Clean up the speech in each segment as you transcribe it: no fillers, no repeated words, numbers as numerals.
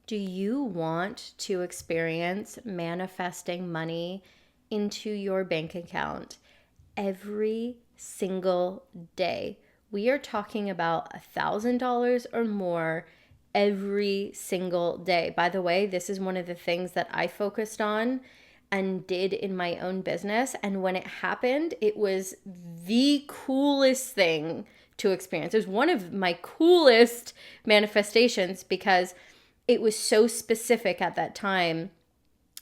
Do you want to experience manifesting money into your bank account every single day? We are talking about $1,000 or more every single day. By the way, this is one of the things that I focused on and did in my own business. And when it happened, it was the coolest thing to experience. It was one of my coolest manifestations because it was so specific at that time.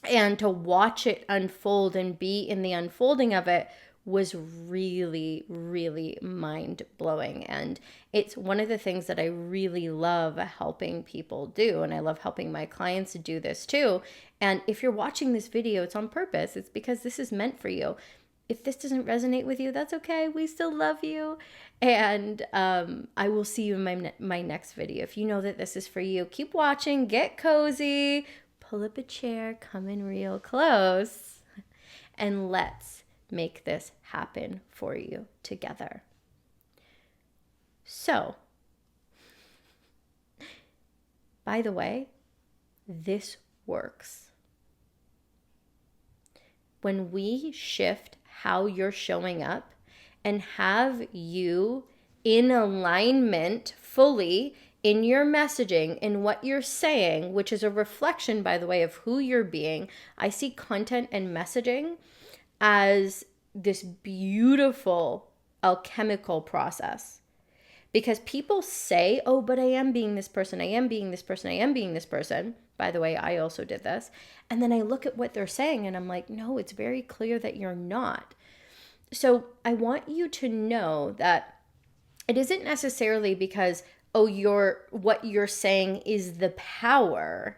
And to watch it unfold and be in the unfolding of it was really, really mind blowing. And it's one of the things that I really love helping people do. And I love helping my clients do this too. And if you're watching this video, it's on purpose. It's because this is meant for you. If this doesn't resonate with you, that's okay. We still love you. And I will see you in my next video. If you know that this is for you, keep watching, get cozy, pull up a chair, come in real close, and let's make this happen for you together. So, by the way, this works. When we shift how you're showing up and have you in alignment fully in your messaging, in what you're saying, which is a reflection, by the way, of who you're being. I see content and messaging as this beautiful alchemical process. Because people say, oh, but I am being this person, I am being this person, I am being this person. By the way, I also did this. And then I look at what they're saying and I'm like, no, it's very clear that you're not. So I want you to know that it isn't necessarily because, oh, what you're saying is the power.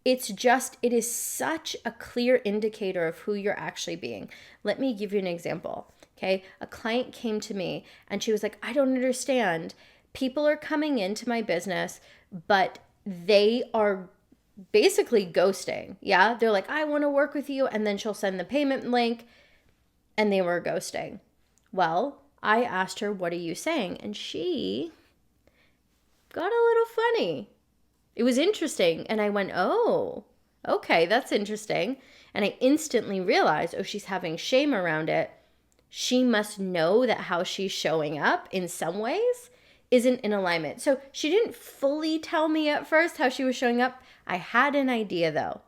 It's just, it is such a clear indicator of who you're actually being. Let me give you an example. Okay. A client came to me and she was like, I don't understand. People are coming into my business, but they are basically ghosting. Yeah. They're like, I want to work with you. And then she'll send the payment link and they were ghosting. Well, I asked her, what are you saying? And she got a little funny. It was interesting. And I went, oh, okay, that's interesting. And I instantly realized, oh, she's having shame around it. She must know that how she's showing up in some ways isn't in alignment. So she didn't fully tell me at first how she was showing up. I had an idea though.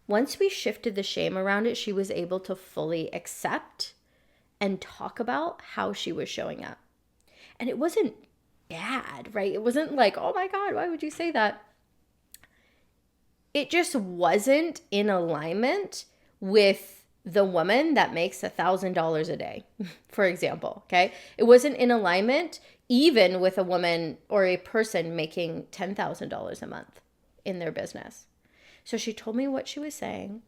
Once we shifted the shame around it, she was able to fully accept and talk about how she was showing up. And it wasn't bad, right? It wasn't like, oh my God, why would you say that? It just wasn't in alignment with the woman that makes $1,000 a day, for example, okay? It wasn't in alignment even with a woman or a person making $10,000 a month in their business. So she told me what she was saying.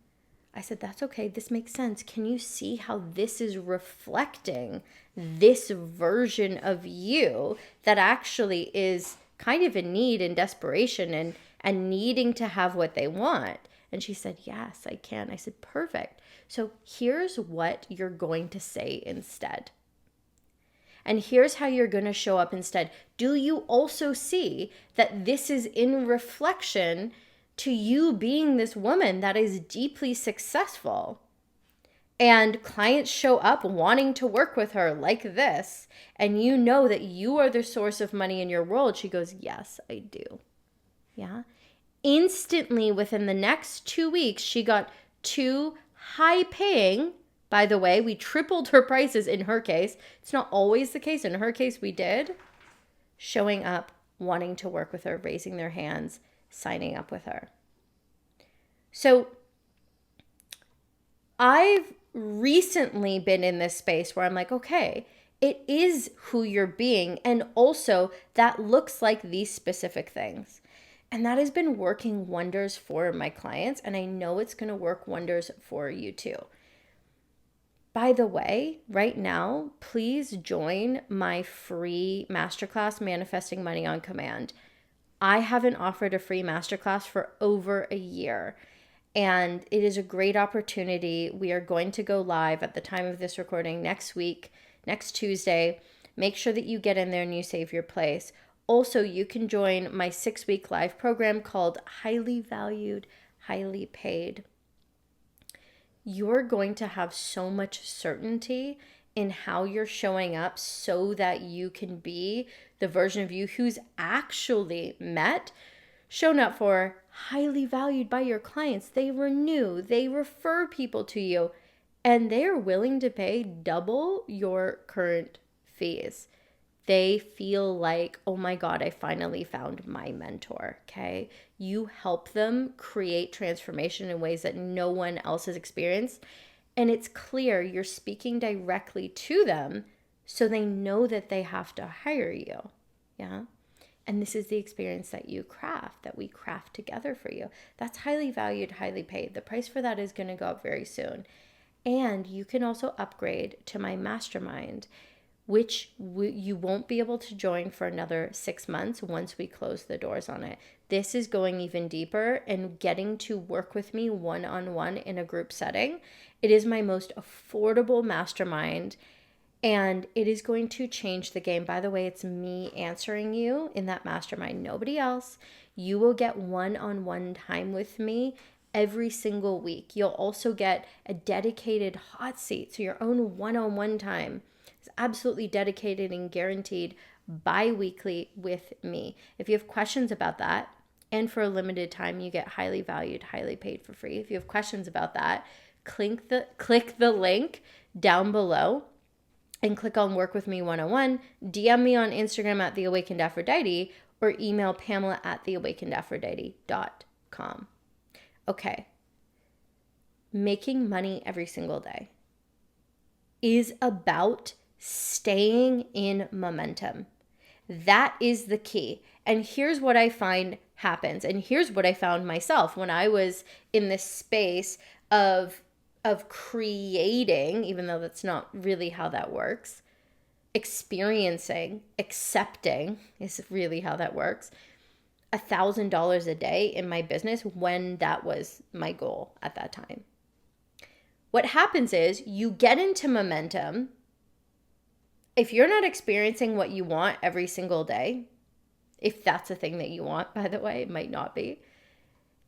I said, that's okay. This makes sense. Can you see how this is reflecting this version of you that actually is kind of in need and desperation and needing to have what they want? And she said, yes, I can. I said, perfect. So here's what you're going to say instead. And here's how you're going to show up instead. Do you also see that this is in reflection to you being this woman that is deeply successful? And clients show up wanting to work with her like this, and you know that you are the source of money in your world. She goes, yes, I do. Yeah. Instantly, within the next 2 weeks, she got 2 high-paying. By the way, we tripled her prices in her case. It's not always the case. In her case, we did. Showing up, wanting to work with her, raising their hands, signing up with her. So I've recently been in this space where I'm like, okay, it is who you're being. And also that looks like these specific things. And that has been working wonders for my clients. And I know it's going to work wonders for you too. By the way, right now, please join my free masterclass, Manifesting Money on Command. I haven't offered a free masterclass for over a year. And it is a great opportunity. We are going to go live at the time of this recording next week, next Tuesday. Make sure that you get in there and you save your place. Also, you can join my 6-week live program called Highly Valued, Highly Paid. You're going to have so much certainty in how you're showing up so that you can be the version of you who's actually shown up for, highly valued by your clients. They renew, they refer people to you, and they're willing to pay double your current fees. They feel like, oh my God, I finally found my mentor, okay? You help them create transformation in ways that no one else has experienced. And it's clear you're speaking directly to them so they know that they have to hire you, yeah? And this is the experience that we craft together for you. That's highly valued, highly paid. The price for that is going to go up very soon. And you can also upgrade to my mastermind, which you won't be able to join for another 6 months once we close the doors on it. This is going even deeper and getting to work with me one-on-one in a group setting. It is my most affordable mastermind, and it is going to change the game. By the way, it's me answering you in that mastermind, nobody else. You will get one-on-one time with me every single week. You'll also get a dedicated hot seat, so your own one-on-one time. It's absolutely dedicated and guaranteed bi-weekly with me. If you have questions about that, and for a limited time, you get highly valued, highly paid for free. If you have questions about that, click the link down below and click on Work With Me 101. DM me on Instagram at The Awakened Aphrodite, or email Pamela at theawakenedaphrodite.com. Okay. Making money every single day is about staying in momentum. That is the key. And here's what I find happens. And here's what I found myself when I was in this space of creating, even though that's not really how that works. Experiencing, accepting is really how that works. $1,000 a day in my business when that was my goal at that time. What happens is you get into momentum. If you're not experiencing what you want every single day, if that's a thing that you want, by the way, it might not be.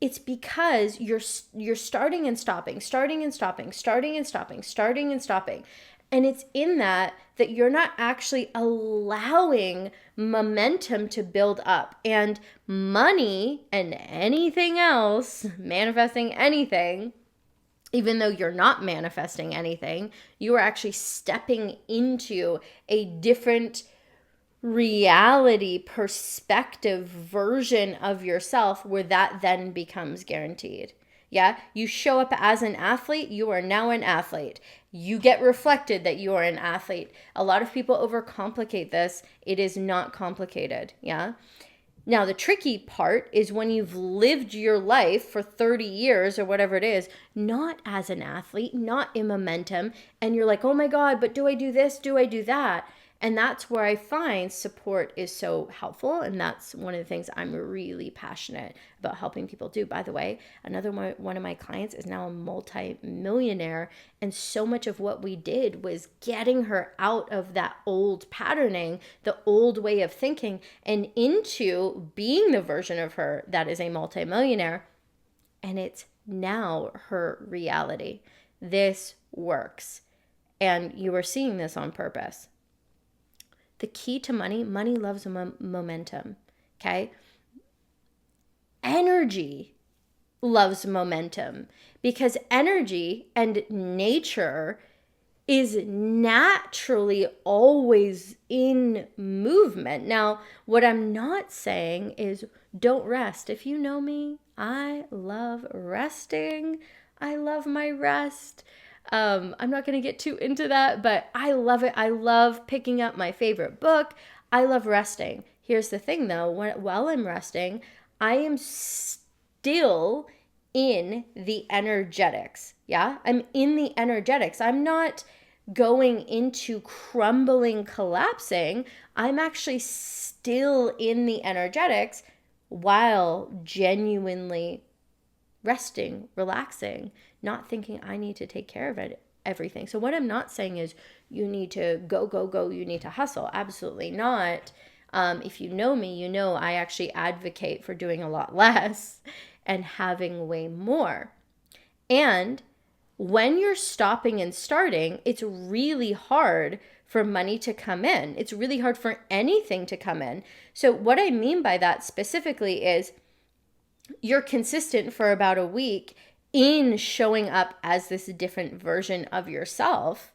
It's because you're starting and stopping, starting and stopping, starting and stopping, starting and stopping. And it's in that you're not actually allowing momentum to build up. And money and anything else, manifesting anything, even though you're not manifesting anything, you are actually stepping into a different reality, perspective, version of yourself where that then becomes guaranteed. Yeah, you show up as an athlete, you are now an athlete. You get reflected that you are an athlete. A lot of people overcomplicate this. It is not complicated. Yeah. Now, the tricky part is when you've lived your life for 30 years or whatever it is, not as an athlete, not in momentum, and you're like, oh my God, but do I do this? Do I do that? And that's where I find support is so helpful. And that's one of the things I'm really passionate about helping people do. By the way, another one of my clients is now a multi-millionaire. And so much of what we did was getting her out of that old patterning, the old way of thinking, and into being the version of her that is a multi-millionaire. And it's now her reality. This works. And you are seeing this on purpose. The key to money loves momentum, okay? Energy loves momentum because energy and nature is naturally always in movement. Now, what I'm not saying is don't rest. If you know me, I love resting. I love my rest. I'm not going to get too into that, but I love it. I love picking up my favorite book. I love resting. Here's the thing though, while I'm resting, I am still in the energetics. Yeah, I'm in the energetics. I'm not going into crumbling, collapsing. I'm actually still in the energetics while genuinely resting, relaxing, not thinking I need to take care of everything. So what I'm not saying is you need to go, you need to hustle. Absolutely not. If you know me, you know I actually advocate for doing a lot less and having way more. And when you're stopping and starting, it's really hard for money to come in. It's really hard for anything to come in. So what I mean by that specifically is you're consistent for about a week in showing up as this different version of yourself.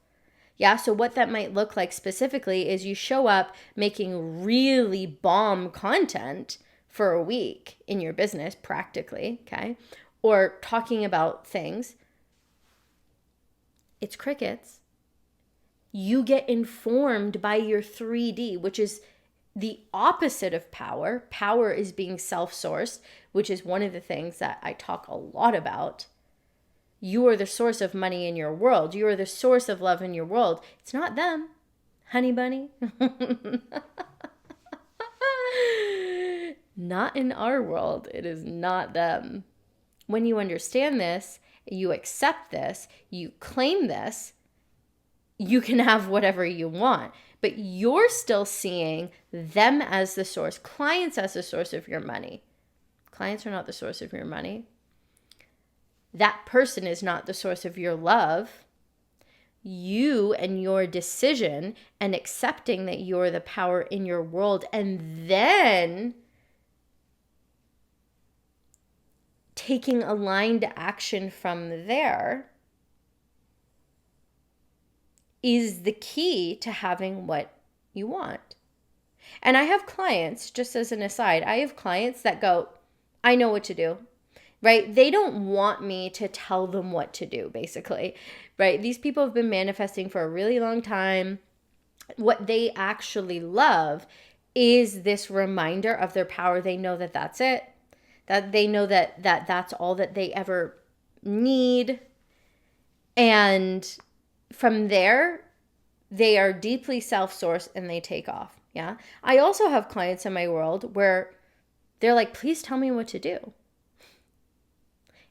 Yeah, so what that might look like specifically is you show up making really bomb content for a week in your business, practically, okay? Or talking about things. It's crickets. You get informed by your 3D, which is the opposite of power. Power is being self-sourced, which is one of the things that I talk a lot about. You are the source of money in your world. You are the source of love in your world. It's not them, honey bunny. Not in our world. It is not them. When you understand this, you accept this, you claim this, you can have whatever you want. But you're still seeing them as the source, clients as the source of your money. Clients are not the source of your money. That person is not the source of your love. You and your decision and accepting that you're the power in your world, and then taking aligned action from there is the key to having what you want. And I have clients, just as an aside, I have clients that go, I know what to do, right? They don't want me to tell them what to do, basically, right? These people have been manifesting for a really long time. What they actually love is this reminder of their power. They know that that's it, that they know that that's all that they ever need. And from there, they are deeply self-sourced and they take off. Yeah. I also have clients in my world where they're like, please tell me what to do.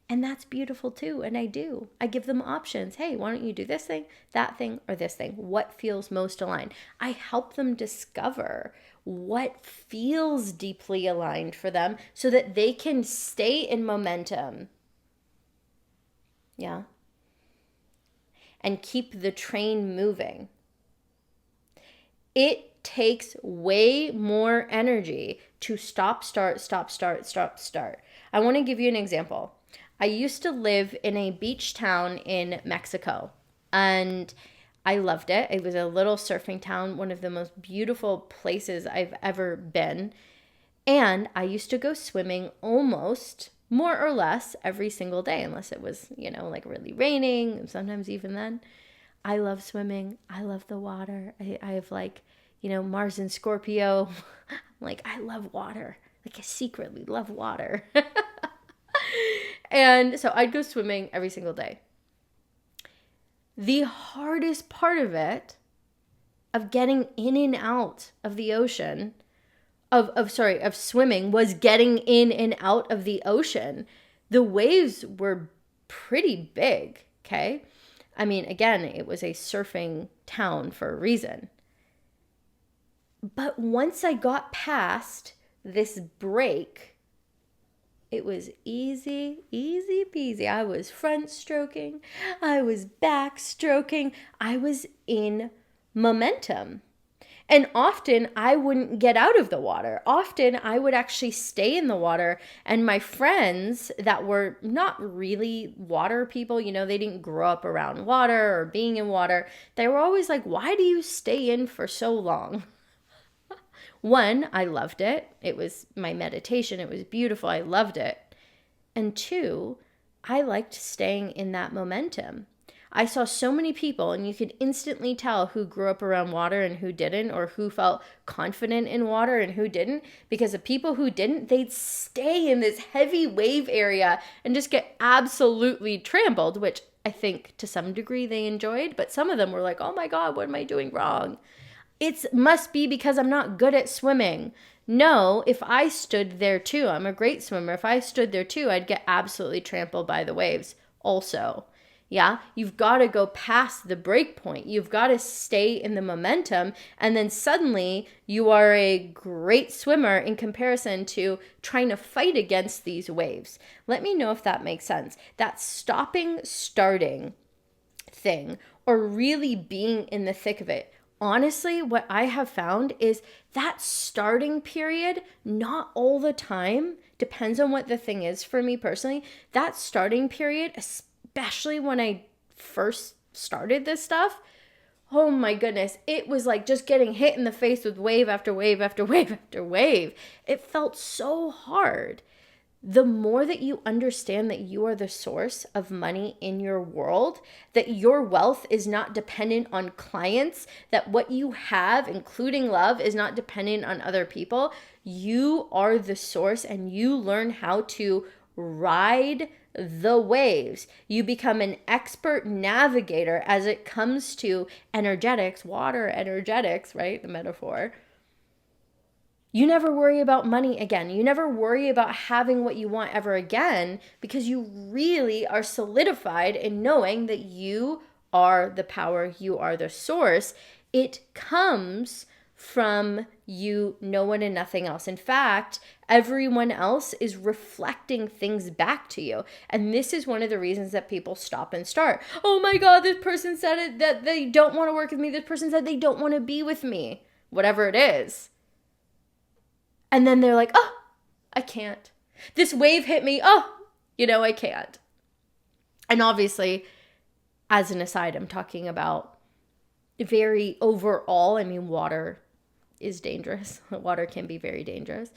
And that's beautiful too. And I do. I give them options. Hey, why don't you do this thing, that thing, or this thing? What feels most aligned? I help them discover what feels deeply aligned for them so that they can stay in momentum. Yeah. And keep the train moving. It takes way more energy to stop, start. I want to give you an example. I used to live in a beach town in Mexico, and I loved it. It was a little surfing town, one of the most beautiful places I've ever been. And I used to go swimming almost more or less every single day, unless it was, like really raining, sometimes even then. I love swimming. I love the water. I have Mars and Scorpio. I love water. I secretly love water. And so I'd go swimming every single day. The hardest part of it, of getting in and out of the ocean, of swimming, was getting in and out of the ocean. The waves were pretty big, okay? I mean, again, it was a surfing town for a reason. But once I got past this break, it was easy peasy. I was front stroking. I was back stroking. I was in momentum. And often I wouldn't get out of the water. Often I would actually stay in the water. And my friends that were not really water people, they didn't grow up around water or being in water. They were always like, why do you stay in for so long? One, I loved it. It was my meditation. It was beautiful. I loved it. And two, I liked staying in that momentum. I saw so many people, and you could instantly tell who grew up around water and who didn't, or who felt confident in water and who didn't, because the people who didn't, they'd stay in this heavy wave area and just get absolutely trampled, which I think to some degree they enjoyed, but some of them were like, oh my God, what am I doing wrong? It must be because I'm not good at swimming. No, if I stood there too, I'm a great swimmer. If I stood there too, I'd get absolutely trampled by the waves also. Yeah, you've got to go past the break point. You've got to stay in the momentum. And then suddenly you are a great swimmer in comparison to trying to fight against these waves. Let me know if that makes sense. That stopping, starting thing, or really being in the thick of it. Honestly, what I have found is that starting period, not all the time, depends on what the thing is for me personally. That starting period, especially when I first started this stuff, oh my goodness, it was like just getting hit in the face with wave after wave after wave after wave. It felt so hard. The more that you understand that you are the source of money in your world, that your wealth is not dependent on clients, that what you have, including love, is not dependent on other people, you are the source, and you learn how to ride the waves. You become an expert navigator as it comes to energetics, water energetics, right? The metaphor. You never worry about money again. You never worry about having what you want ever again, because you really are solidified in knowing that you are the power, you are the source. It comes from you, no one and nothing else. In fact, everyone else is reflecting things back to you. And this is one of the reasons that people stop and start. Oh my God, this person said it, that they don't want to work with me. This person said they don't want to be with me. Whatever it is. And then they're like, oh, I can't. This wave hit me. Oh, I can't. And obviously, as an aside, I'm talking about very overall. I mean, water is dangerous. Water can be very dangerous.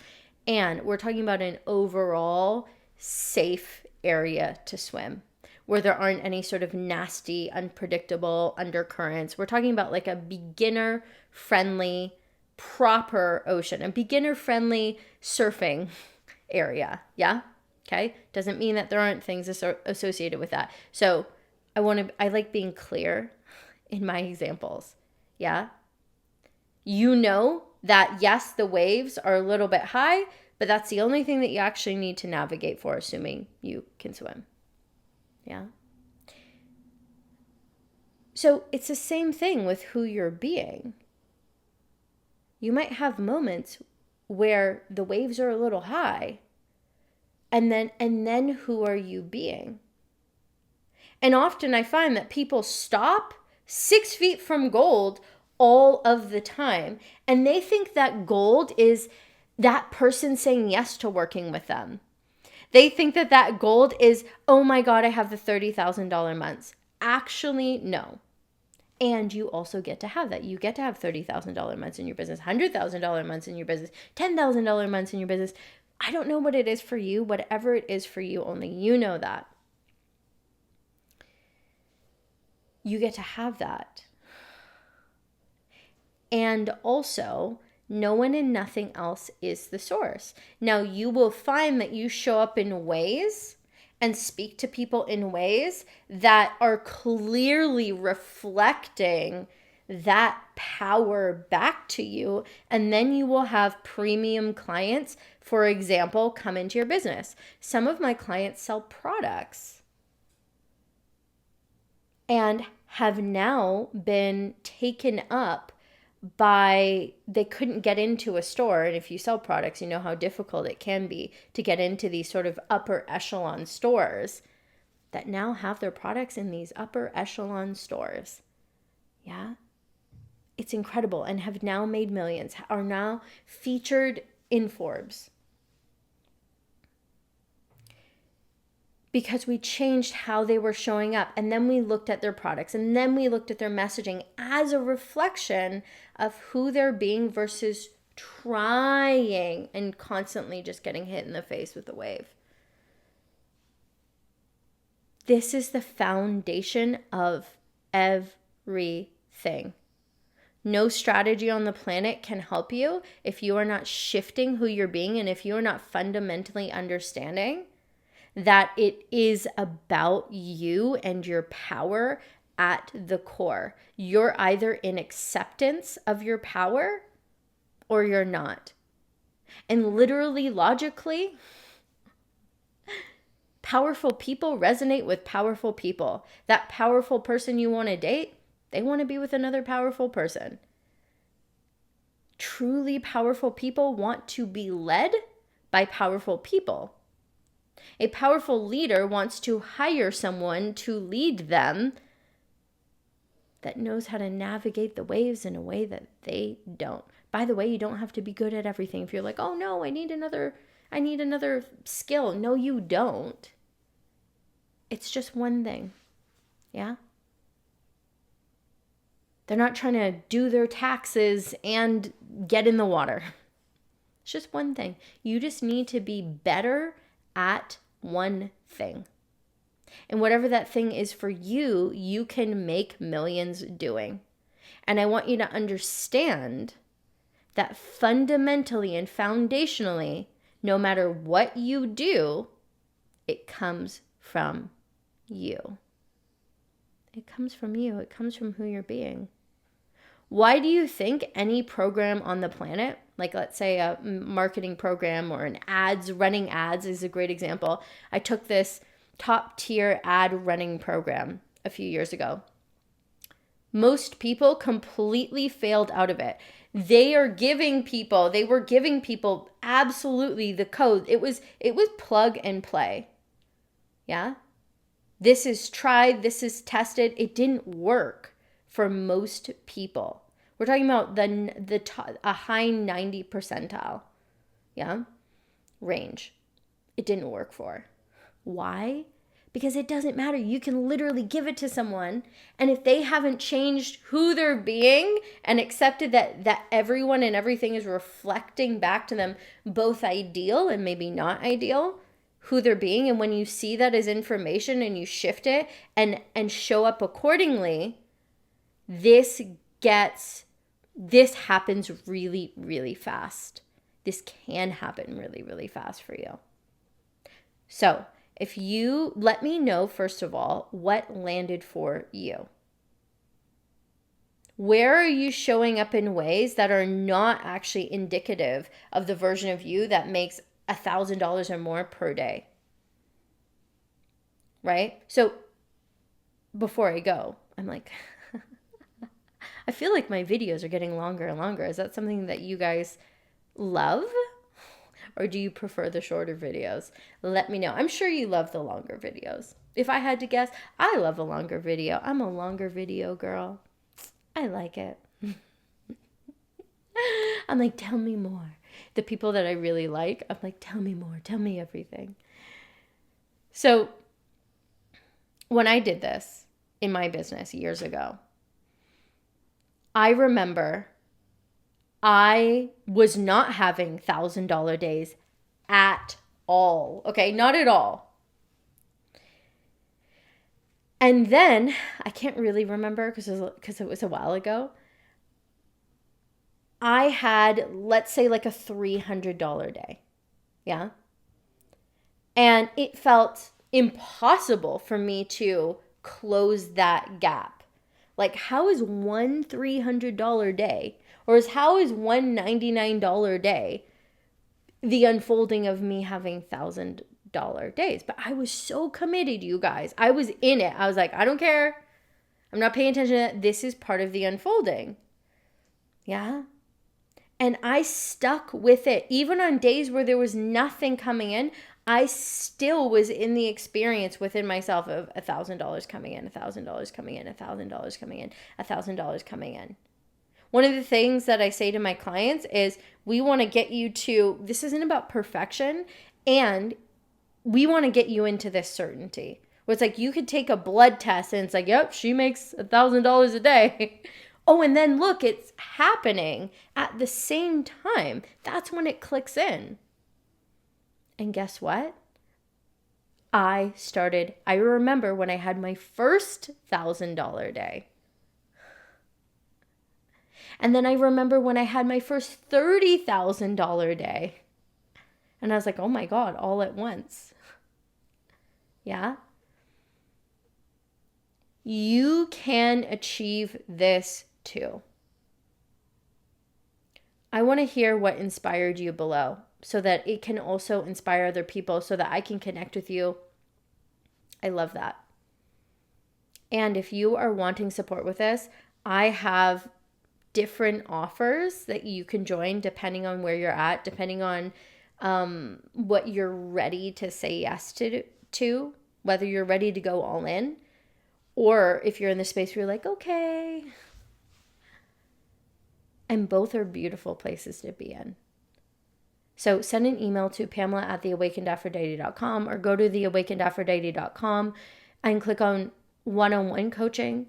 And we're talking about an overall safe area to swim, where there aren't any sort of nasty, unpredictable undercurrents. We're talking about like a beginner-friendly, proper ocean, a beginner-friendly surfing area. Yeah? Okay? Doesn't mean that there aren't things associated with that. So I like being clear in my examples. Yeah? You know that, yes, the waves are a little bit high, but that's the only thing that you actually need to navigate for, assuming you can swim. Yeah? So it's the same thing with who you're being. You might have moments where the waves are a little high, and then who are you being? And often I find that people stop 6 feet from gold all of the time, and they think that gold is that person saying yes to working with them. They think that gold is, oh my God, I have the $30,000 months. Actually, no. And you also get to have that. You get to have $30,000 months in your business, $100,000 months in your business, $10,000 months in your business. I don't know what it is for you. Whatever it is for you, only you know that. You get to have that. And also, no one and nothing else is the source. Now, you will find that you show up in ways and speak to people in ways that are clearly reflecting that power back to you. And then you will have premium clients, for example, come into your business. Some of my clients sell products and have now been taken up by, they couldn't get into a store. And if you sell products, you know how difficult it can be to get into these sort of upper echelon stores, that now have their products in these upper echelon stores. Yeah. It's incredible, and have now made millions, are now featured in Forbes. Because we changed how they were showing up, and then we looked at their products, and then we looked at their messaging as a reflection of who they're being versus trying and constantly just getting hit in the face with the wave. This is the foundation of everything. No strategy on the planet can help you if you are not shifting who you're being, and if you are not fundamentally understanding that it is about you and your power at the core. You're either in acceptance of your power or you're not. And literally, logically, Powerful people resonate with powerful people. That powerful person you want to date, they want to be with another powerful person. Truly powerful people want to be led by powerful people. A powerful leader wants to hire someone to lead them that knows how to navigate the waves in a way that they don't. By the way, you don't have to be good at everything. If you're like, oh no, I need another skill. No, you don't. It's just one thing. Yeah? They're not trying to do their taxes and get in the water. It's just one thing. You just need to be better at one thing. And whatever that thing is for you, you can make millions doing. And I want you to understand that fundamentally and foundationally, no matter what you do, it comes from you. It comes from you. It comes from who you're being. Why do you think any program on the planet, like let's say a marketing program or running ads is a great example. I took this top tier ad running program a few years ago. Most people completely failed out of it. They were giving people absolutely the code. It was plug and play. Yeah? This is tried, this is tested. It didn't work for most people. We're talking about a high 90 percentile, yeah, range. It didn't work for. Why? Because it doesn't matter. You can literally give it to someone, and if they haven't changed who they're being and accepted that everyone and everything is reflecting back to them, both ideal and maybe not ideal, who they're being, and when you see that as information and you shift it and show up accordingly, this happens really, really fast. This can happen really, really fast for you. So if you let me know, first of all, what landed for you. Where are you showing up in ways that are not actually indicative of the version of you that makes $1,000 or more per day? Right? So before I go, I'm like, I feel like my videos are getting longer and longer. Is that something that you guys love? Or do you prefer the shorter videos? Let me know. I'm sure you love the longer videos. If I had to guess, I love a longer video. I'm a longer video girl. I like it. I'm like, tell me more. The people that I really like, I'm like, tell me more. Tell me everything. So when I did this in my business years ago, I remember I was not having $1,000 days at all. Okay, not at all. And then, I can't really remember because it was a while ago, I had, let's say, like a $300 day. Yeah? And it felt impossible for me to close that gap. Like, how is one $300 day, or how is one $99 day the unfolding of me having $1,000 days? But I was so committed, you guys. I was in it. I was like, I don't care. I'm not paying attention to that. This is part of the unfolding. Yeah? And I stuck with it. Even on days where there was nothing coming in, I still was in the experience within myself of $1,000 coming in, $1,000 coming in, $1,000 coming in, $1,000 coming in. One of the things that I say to my clients is we want to get you to, this isn't about perfection, and we want to get you into this certainty. Where it's like you could take a blood test and it's like, yep, she makes $1,000 a day. Oh, and then look, it's happening at the same time. That's when it clicks in. And guess what? I remember when I had my first $1,000 day. And then I remember when I had my first $30,000 day. And I was like, oh my God, all at once. Yeah? You can achieve this too. I want to hear what inspired you below, so that it can also inspire other people, so that I can connect with you I love that. And if you are wanting support with this, I have different offers that you can join depending on where you're at, depending on what you're ready to say yes to, whether you're ready to go all in, or if you're in the space where you're like, okay. And both are beautiful places to be in. So send an email to Pamela@theawakenedaphrodite.com or go to theawakenedaphrodite.com and click on one-on-one coaching.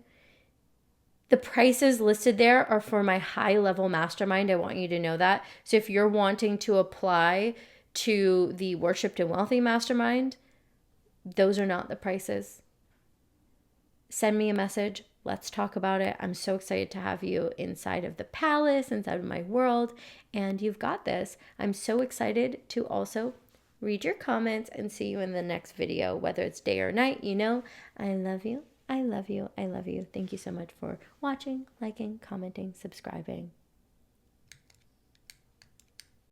The prices listed there are for my high-level mastermind. I want you to know that. So if you're wanting to apply to the Worshipped and Wealthy mastermind, those are not the prices. Send me a message. Let's talk about it. I'm so excited to have you inside of the palace, inside of my world, and you've got this. I'm so excited to also read your comments and see you in the next video, whether it's day or night. You know, I love you. I love you. I love you. Thank you so much for watching, liking, commenting, subscribing.